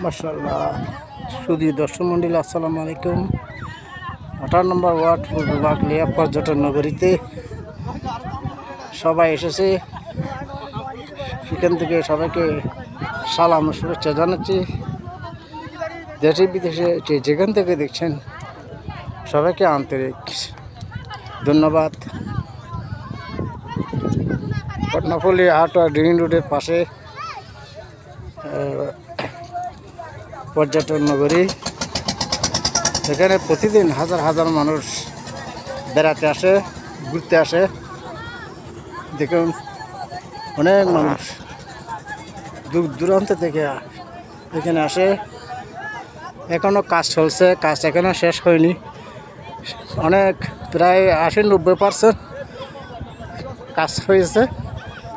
মাশাআল্লাহ। সুধী দর্শক মন্ডলী, আসসালামু আলাইকুম। 18 নম্বর ওয়ার্ড পূর্ব বাকলিয়া পর্যটন নগরীতে সবাই এসেছে। সেখান থেকে সবাইকে সালাম ও শুভেচ্ছা জানাচ্ছি। দেশে বিদেশে যেখান থেকে দেখছেন সবাইকে আন্তরিক ধন্যবাদ। কর্ণফুলী হাট আর গ্রিন রোডের পাশে পর্যটন নগরী। এখানে প্রতিদিন হাজার হাজার মানুষ বেড়াতে আসে, ঘুরতে আসে। দেখুন, অনেক মানুষ দূর দূরান্ত থেকে এখানে আসে। এখনও কাজ চলছে, কাজ এখনও শেষ হয়নি। অনেক প্রায় 80-90% কাজ হয়েছে,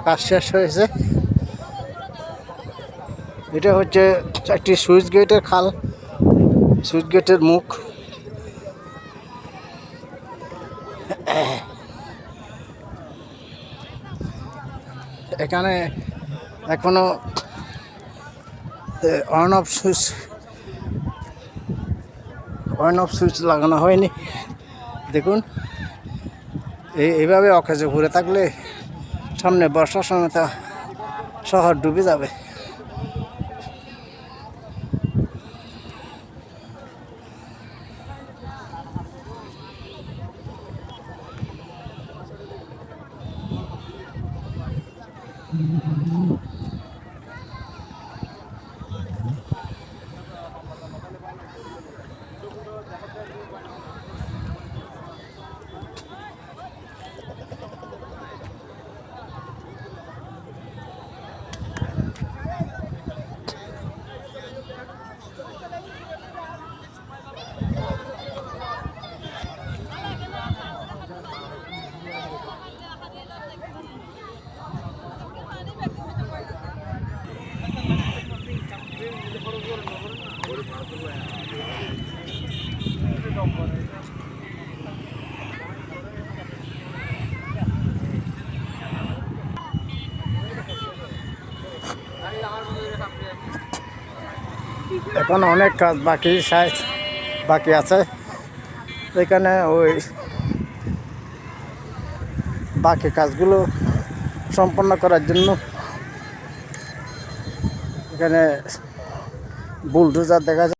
কাজ শেষ হয়েছে। এটা হচ্ছে একটি সুইচ গেটের খাল, সুইচ গেটের মুখ। এখানে এখনো অন অফ সুইচ লাগানো হয়নি। দেখুন, এইভাবে অকেজে ঘুরে থাকলে সামনে বর্ষার সময় তা শহর ডুবে যাবে। এখন অনেক কাজ বাকি আছে। এখানে ওই বাকি কাজগুলো সম্পন্ন করার জন্য এখানে বুলডোজার দেখা যায়।